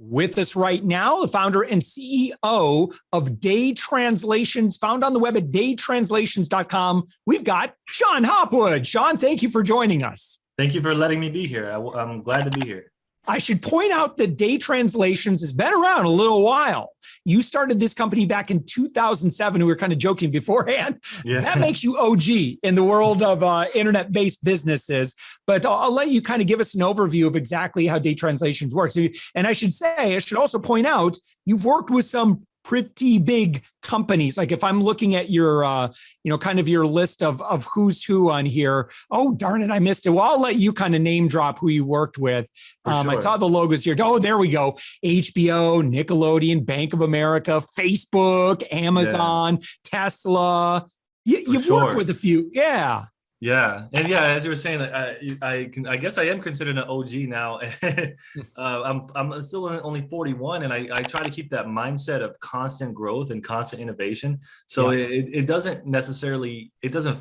With us right now, the founder and CEO of Day Translations, found on the web at daytranslations.com. We've got Sean Hopwood. Sean, thank you for joining us. Thank you for letting me be here. I'm glad to be here. I should point out that Day Translations has been around a little while. You started this company back in 2007. We were kind of joking beforehand. Yeah. That makes you OG in the world of internet-based businesses. But I'll let you kind of give us an overview of exactly how Day Translations works. And I should also point out, you've worked with some pretty big companies. Like if I'm looking at your, kind of your list of who's who on here. Oh, darn it, I missed it. Well, I'll let you kind of name drop who you worked with. Sure. I saw the logos here. Oh, there we go. HBO, Nickelodeon, Bank of America, Facebook, Amazon, Tesla. You've worked with a few. Yeah. Yeah. And yeah, as you were saying, I guess I am considered an OG now. I'm still only 41, and I try to keep that mindset of constant growth and constant innovation. So it doesn't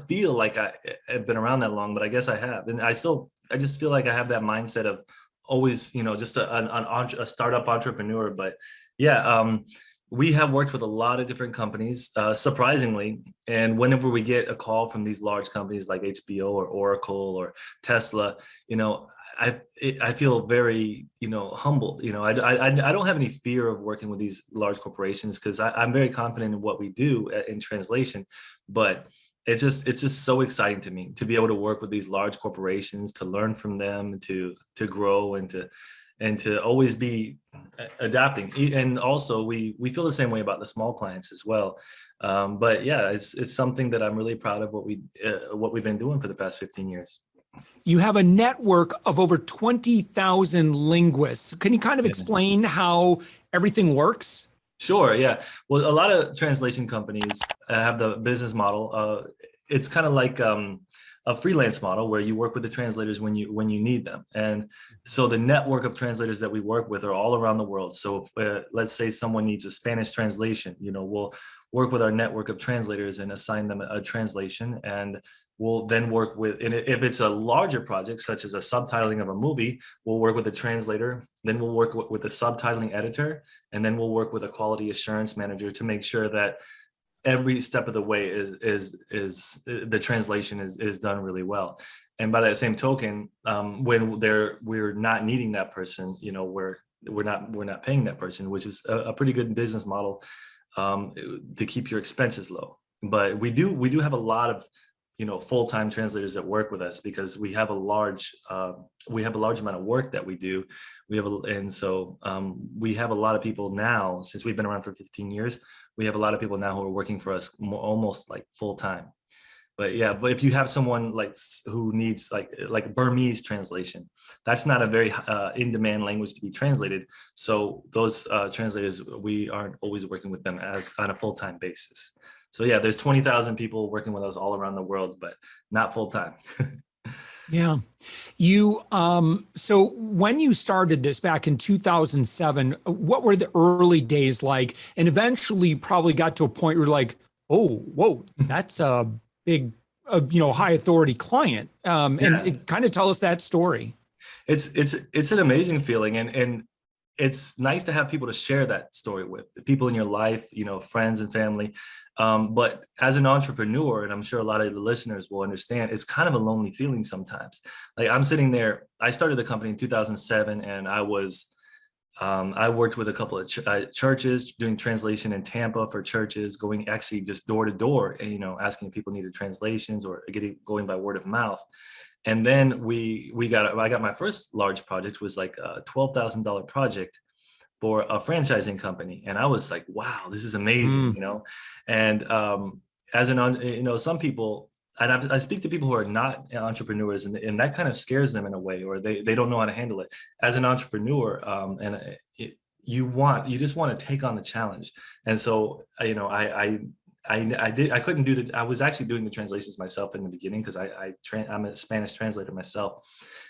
feel like I've been around that long, but I guess I have. And I just feel like I have that mindset of always, just a startup entrepreneur. But yeah, we have worked with a lot of different companies, surprisingly. And whenever we get a call from these large companies like HBO or Oracle or Tesla, I feel very, humbled. I don't have any fear of working with these large corporations because I'm very confident in what we do in translation. But it's just so exciting to me to be able to work with these large corporations, to learn from them, to grow and to always be adapting. And also we feel the same way about the small clients as well. But yeah, it's something that I'm really proud of what we've been doing for the past 15 years. You have a network of over 20,000 linguists. Can you kind of explain how everything works? Sure, yeah. Well, a lot of translation companies have the business model. It's kind of like a freelance model where you work with the translators when you need them. And so the network of translators that we work with are all around the world. So if, let's say someone needs a Spanish translation, we'll work with our network of translators and assign them a translation. And we'll then work with, and if it's a larger project, such as a subtitling of a movie, we'll work with a translator, then we'll work with a subtitling editor, and then we'll work with a quality assurance manager to make sure that every step of the way is the translation is done really well. And by that same token, when we're not needing that person, we're not paying that person, which is a pretty good business model to keep your expenses low. But we do have a lot of full-time translators that work with us because we have a large amount of work that we do. We have a lot of people now, since we've been around for 15 years. We have a lot of people now who are working for us almost like full-time. But yeah, but if you have someone who needs like Burmese translation, that's not a very in-demand language to be translated. So those translators, we aren't always working with them on a full-time basis. So yeah, there's 20,000 people working with us all around the world, but not full-time. Yeah. So when you started this back in 2007, what were the early days like? And eventually you probably got to a point where you're like, oh, whoa, that's a big, high authority client. And it kind of tell us that story. It's an amazing feeling. And it's nice to have people to share that story with, people in your life, friends and family. But as an entrepreneur, and I'm sure a lot of the listeners will understand, it's kind of a lonely feeling sometimes. Like I'm sitting there, I started the company in 2007, and I worked with a couple of churches doing translation in Tampa for churches, going actually just door to door, and asking if people needed translations or going by word of mouth. And then I got my first large project, was like a $12,000 project for a franchising company. And I was like, wow, this is amazing, And some people, and I speak to people who are not entrepreneurs, and that kind of scares them in a way, or they don't know how to handle it. As an entrepreneur, you just want to take on the challenge. And so, I couldn't do I was actually doing the translations myself in the beginning because I'm a Spanish translator myself.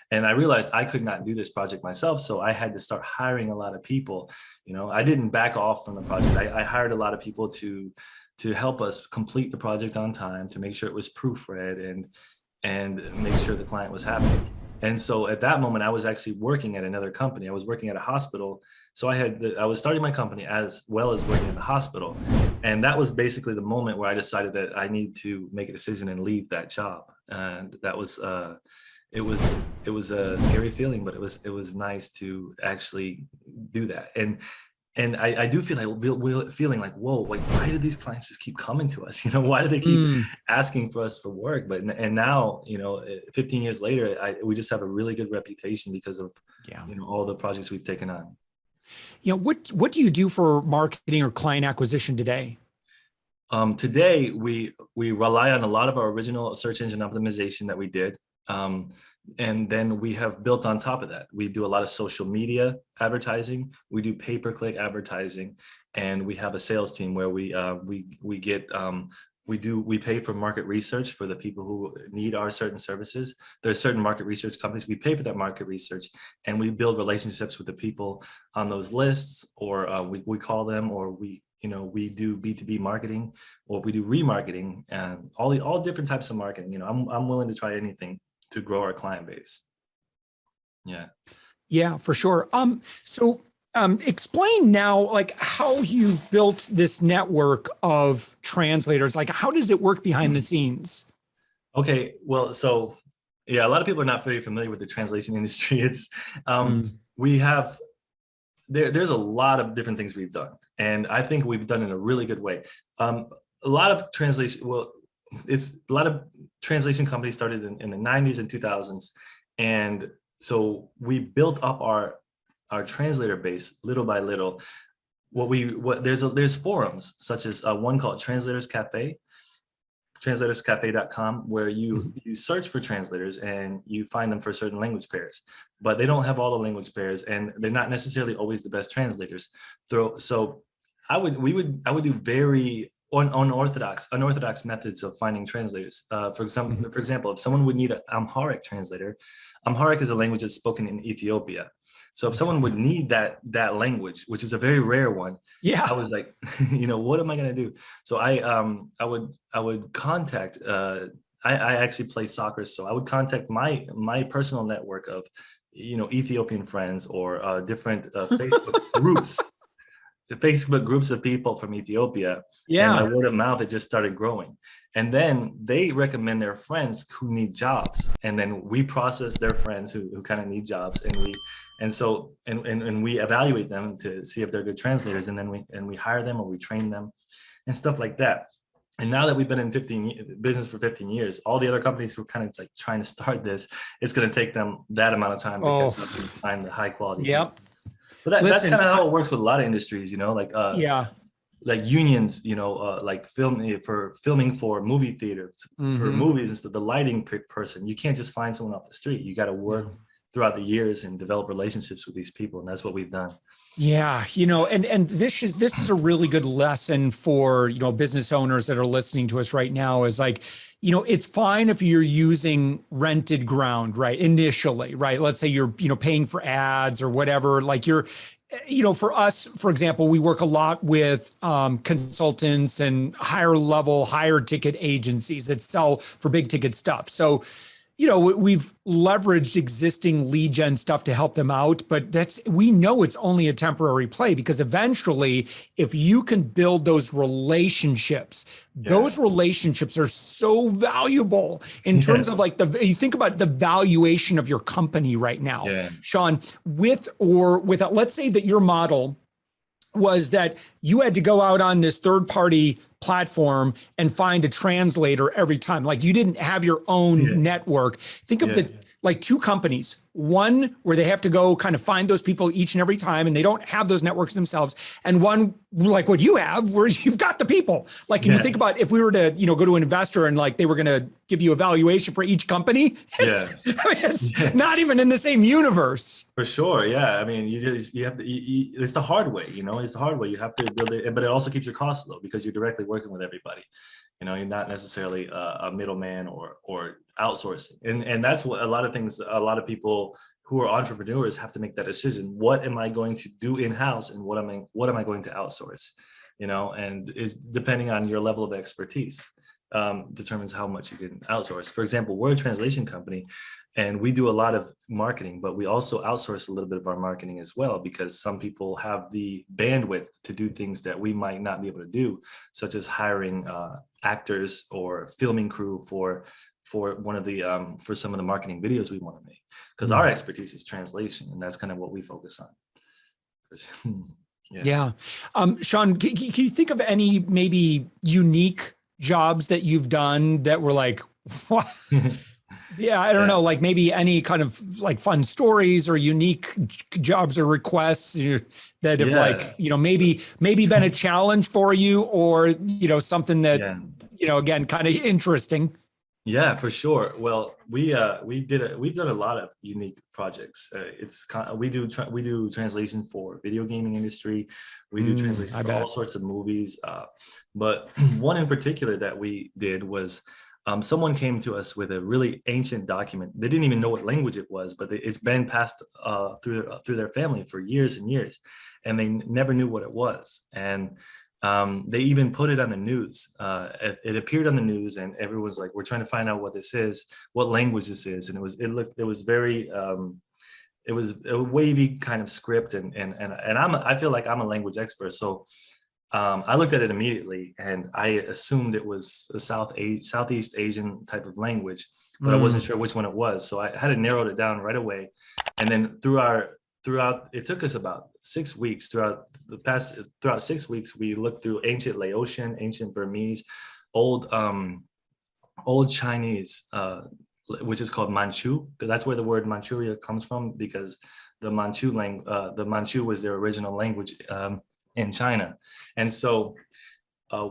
And I realized I could not do this project myself. So I had to start hiring a lot of people. I didn't back off from the project. I hired a lot of people to help us complete the project on time, to make sure it was proofread and make sure the client was happy. And so at that moment, I was actually working at another company. I was working at a hospital. So I was starting my company as well as working at the hospital. And that was basically the moment where I decided that I need to make a decision and leave that job. And that was, it was a scary feeling, but it was nice to actually do that. And I do feel like feeling like, whoa, like, why do these clients just keep coming to us? Why do they keep asking for us for work? But and now, 15 years later, we just have a really good reputation because of all the projects we've taken on. What do you do for marketing or client acquisition today? Today, we rely on a lot of our original search engine optimization that we did. And then we have built on top of that. We do a lot of social media advertising. We do pay-per-click advertising, and we have a sales team where we pay for market research for the people who need our certain services. There's certain market research companies. We pay for that market research, and we build relationships with the people on those lists, or we call them, or we do B2B marketing, or we do remarketing, and all different types of marketing. I'm willing to try anything to grow our client base. Yeah, for sure. So explain now, like, how you've built this network of translators. Like, how does it work behind the scenes? Okay, well, so a lot of people are not very familiar with the translation industry. It's there's a lot of different things we've done, and I think we've done it in a really good way. A lot of translation companies started in the 90s and 2000s, and so we built up our translator base little by little. There's forums such as one called Translators Cafe, translatorscafe.com, where you search for translators and you find them for certain language pairs, but they don't have all the language pairs, and they're not necessarily always the best translators. So I would do very unorthodox methods of finding translators. For example, if someone would need an Amharic translator, Amharic is a language that's spoken in Ethiopia. So if someone would need that language, which is a very rare one, I was like, what am I going to do? So I would contact. I actually play soccer, so I would contact my personal network of Ethiopian friends, or different Facebook groups. The Facebook groups of people from Ethiopia, and by word of mouth, it just started growing. And then they recommend their friends who need jobs, and then we process their friends who kind of need jobs, and we evaluate them to see if they're good translators, and then we hire them, or we train them, and stuff like that. And now that we've been in business for 15 years, all the other companies who are kind of like trying to start this, it's going to take them that amount of time to find the high quality. Yep. But that's kind of how it works with a lot of industries, like unions, like filming for movie theater, for movies and stuff. The lighting person, you can't just find someone off the street. You got to work throughout the years and develop relationships with these people, and that's what we've done. Yeah, and this is a really good lesson for business owners that are listening to us right now. Is like, it's fine if you're using rented ground, right? Initially, right? Let's say you're paying for ads or whatever. Like for us, for example, we work a lot with consultants and higher ticket agencies that sell for big ticket stuff. So we've leveraged existing lead gen stuff to help them out, but we know it's only a temporary play, because eventually, if you can build those relationships, those relationships are so valuable in terms of like you think about the valuation of your company right now, Sean, with or without. Let's say that your model was that you had to go out on this third-party platform and find a translator every time. Like, you didn't have your own network. Think of like two companies, one where they have to go kind of find those people each and every time, and they don't have those networks themselves. And one like what you have, where you've got the people. Like, can you think about if we were to, go to an investor and like they were going to give you a valuation for each company? It's not even in the same universe. For sure. Yeah. I mean, you have to, it's the hard way, it's the hard way. You have to build it, but it also keeps your costs low because you're directly working with everybody. You're not necessarily a middleman or outsourcing. And that's what a lot of people who are entrepreneurs have to make that decision. What am I going to do in-house, and what am I going to outsource? And is depending on your level of expertise, determines how much you can outsource. For example, we're a translation company, And we do a lot of marketing, but we also outsource a little bit of our marketing as well, because some people have the bandwidth to do things that we might not be able to do, such as hiring actors or filming crew for one of the for some of the marketing videos we want to make, because our expertise is translation, and that's kind of what we focus on. Yeah. Sean, can you think of any maybe unique jobs that you've done that were like, what? Yeah, I don't know, like maybe any kind of like fun stories or unique jobs or requests that have like, you know, maybe been a challenge for you, or, you know, something that, you know, again, kind of interesting. Yeah, for sure. Well, we've done a lot of unique projects. We do translation for video gaming industry. We do translation for all sorts of movies. But one in particular that we did was someone came to us with a really ancient document. They didn't even know what language it was, but it's been passed through their family for years and years, and they never knew what it was. And they even put it on the news. It appeared on the news, and everyone's like, "We're trying to find out what this is, what language this is." And it was very, it was a wavy kind of script, and I feel like I'm a language expert, so I looked at it immediately, and I assumed it was a Southeast Asian type of language, but I wasn't sure which one it was. So I had to narrow it down right away, and then throughout it took us about 6 weeks. Throughout 6 weeks, we looked through ancient Laotian, ancient Burmese, old Chinese, which is called Manchu, because that's where the word Manchuria comes from, because the Manchu was their original language in China. And so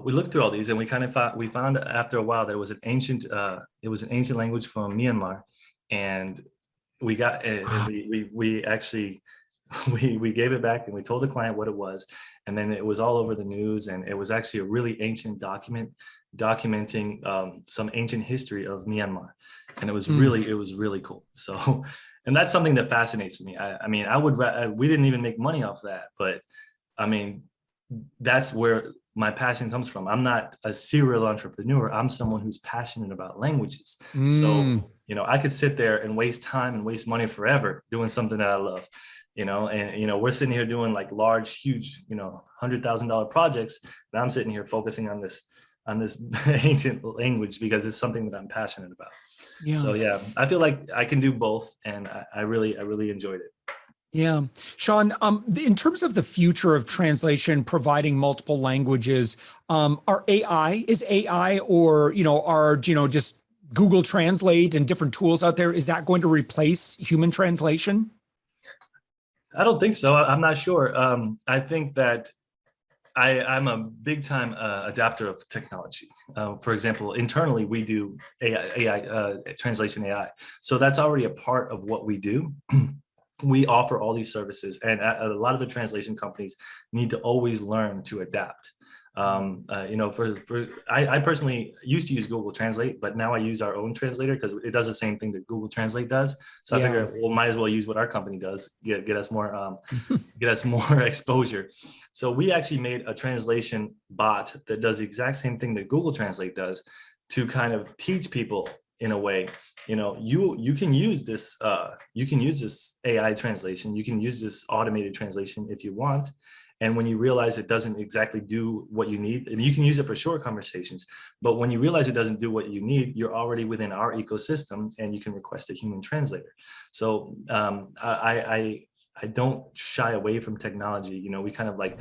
we looked through all these, and we found after a while there was an ancient language from Myanmar, and we got we actually we gave it back, and we told the client what it was, and then it was all over the news, and it was actually a really ancient document documenting some ancient history of Myanmar, and it was really cool. So, and that's something that fascinates me. I mean, we didn't even make money off that, but I mean, that's where my passion comes from. I'm not a serial entrepreneur. I'm someone who's passionate about languages. So, you know, I could sit there and waste time and waste money forever doing something that I love, you know, and, you know, we're sitting here doing like large, huge, you know, $100,000 projects, and I'm sitting here focusing on this ancient language because it's something that I'm passionate about. Yeah. So yeah, I feel like I can do both, and I really enjoyed it. Yeah. Sean, in terms of the future of translation, providing multiple languages, is AI or, you know, just Google Translate and different tools out there, is that going to replace human translation? I don't think so. I'm not sure. I think that I'm a big time adapter of technology. For example, internally, we do AI translation AI. So that's already a part of what we do. We offer all these services, and a lot of the translation companies need to always learn to adapt. You know, I personally used to use Google Translate, but now I use our own translator because it does the same thing that Google Translate does. So I figure, well, might as well use what our company does, get us more get us more exposure. So we actually made a translation bot that does the exact same thing that Google Translate does, to kind of teach people in a way. You know, you can use this AI translation, you can use this automated translation if you want. And when you realize it doesn't exactly do what you need, and you can use it for short conversations, but when you realize it doesn't do what you need, you're already within our ecosystem, and you can request a human translator. So I don't shy away from technology. You know, we kind of like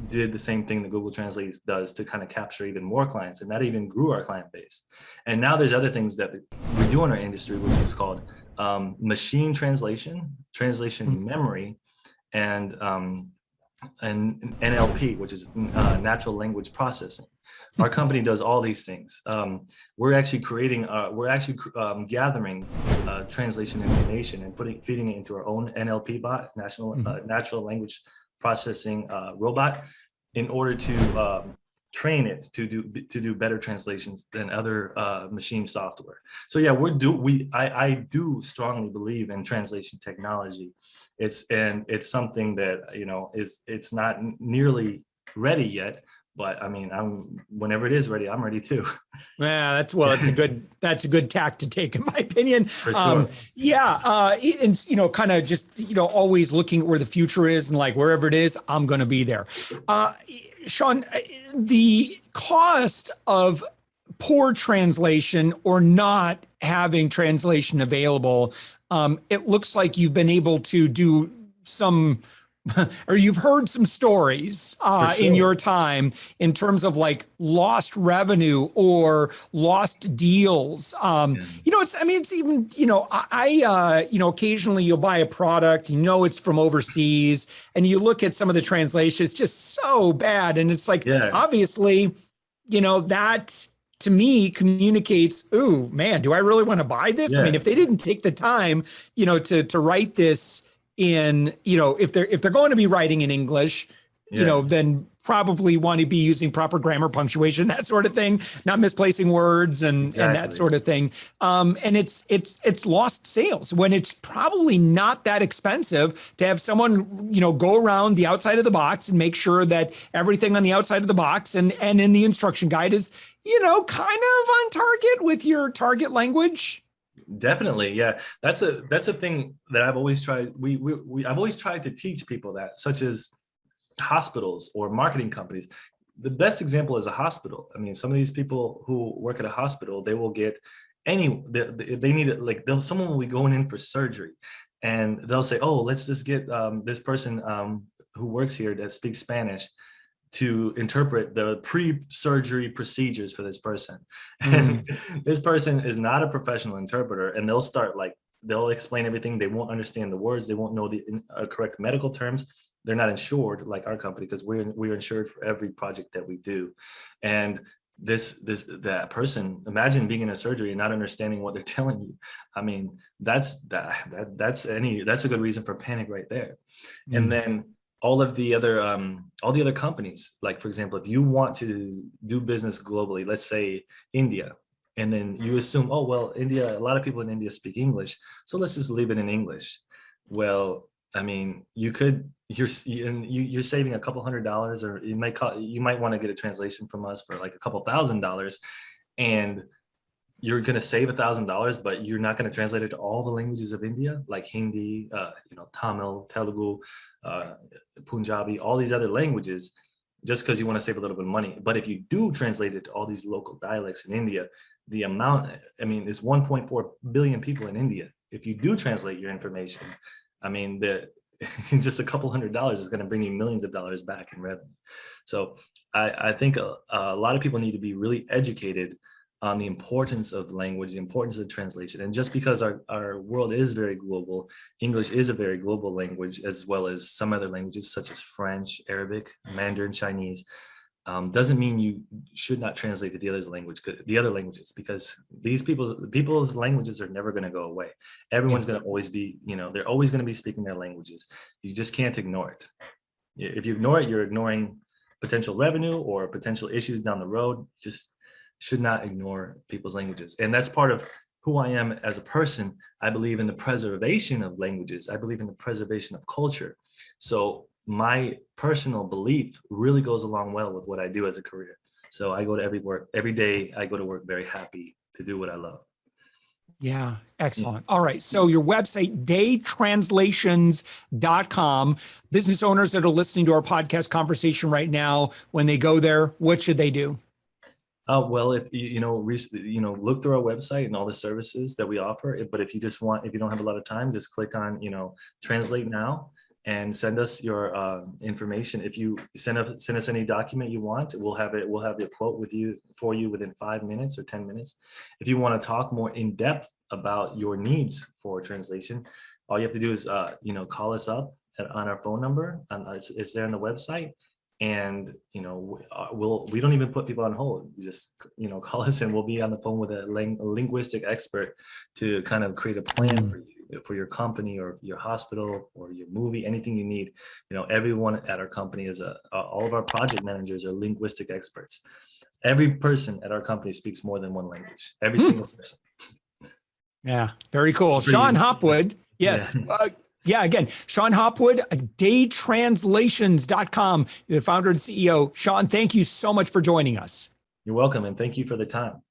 did the same thing that Google Translate does to kind of capture even more clients, and that even grew our client base. And now there's other things that we do in our industry, which is called machine translation, memory, and NLP, which is natural language processing. Our company does all these things. We're actually gathering translation information and feeding it into our own NLP bot, natural language processing robot, in order to train it to do better translations than other machine software. So yeah, I do strongly believe in translation technology. It's something that, you know, it's not nearly ready yet, but I mean, whenever it is ready, I'm ready too. Yeah, that's a good tack to take, in my opinion. For sure. And kind of just always looking at where the future is, and like wherever it is, I'm going to be there. Sean, the cost of poor translation or not having translation available, it looks like you've been able to do some, or you've heard some stories in your time in terms of like lost revenue or lost deals. It's even, occasionally you'll buy a product, it's from overseas, and you look at some of the translation, it's just so bad. And it's like, obviously, that to me communicates, ooh, man, do I really want to buy this? I mean, if they didn't take the time, to write this in, if they're going to be writing in English, then probably want to be using proper grammar, punctuation, that sort of thing, not misplacing words and that sort of thing. And it's lost sales when it's probably not that expensive to have someone, go around the outside of the box and make sure that everything on the outside of the box and in the instruction guide is, kind of on target with your target language. Definitely. Yeah. That's a thing that I've always tried. I've always tried to teach people that, such as hospitals or marketing companies. The best example is a hospital. I mean, some of these people who work at a hospital, they will get they need it. Like someone will be going in for surgery and they'll say, oh, let's just get this person who works here that speaks Spanish to interpret the pre-surgery procedures for this person. And this person is not a professional interpreter, and they'll explain everything. They won't understand the words. They won't know the correct medical terms. They're not insured like our company, because we're insured for every project that we do. And that person, imagine being in a surgery and not understanding what they're telling you. I mean, that's a good reason for panic right there. And then all the other companies, like, for example, if you want to do business globally, let's say India, and then you assume, oh, well, India, a lot of people in India speak English, so let's just leave it in English. Well, I mean, you're saving a couple $100, or you might want to get a translation from us for like a couple $1,000, and you're going to save $1,000, but you're not going to translate it to all the languages of India, like Hindi, Tamil, Telugu, Punjabi, all these other languages, just because you want to save a little bit of money. But if you do translate it to all these local dialects in India, the amount, I mean, it's 1.4 billion people in India. If you do translate your information, I mean, just a couple $100 is going to bring you millions of dollars back in revenue. So I think a lot of people need to be really educated on the importance of language, the importance of translation. And just because our world is very global, English is a very global language, as well as some other languages such as French, Arabic, Mandarin, Chinese, doesn't mean you should not translate to the other languages, because these people's languages are never going to go away. Everyone's going to always be, they're always going to be speaking their languages. You just can't ignore it. If you ignore it, you're ignoring potential revenue or potential issues down the road. Just should not ignore people's languages. And that's part of who I am as a person. I believe in the preservation of languages. I believe in the preservation of culture. So my personal belief really goes along well with what I do as a career. So I go to every day I go to work very happy to do what I love. Yeah, excellent. All right. So your website, daytranslations.com. Business owners that are listening to our podcast conversation right now, when they go there, what should they do? Well, if look through our website and all the services that we offer. But if you don't have a lot of time, just click on, translate now and send us your information. If you send us any document you want, we'll have the quote for you within 5 minutes or 10 minutes. If you want to talk more in depth about your needs for translation, all you have to do is call us up on our phone number. It's there on the website. And we don't even put people on hold. You just call us, and we'll be on the phone with a linguistic expert to kind of create a plan for you, for your company or your hospital or your movie, anything you need. Everyone at our company is all of our project managers are linguistic experts. Every person at our company speaks more than one language. Every single person. Yeah, very cool. Sean Hopwood. Yes. Yeah. Yeah, again, Sean Hopwood, daytranslations.com, the founder and CEO. Sean, thank you so much for joining us. You're welcome, and thank you for the time.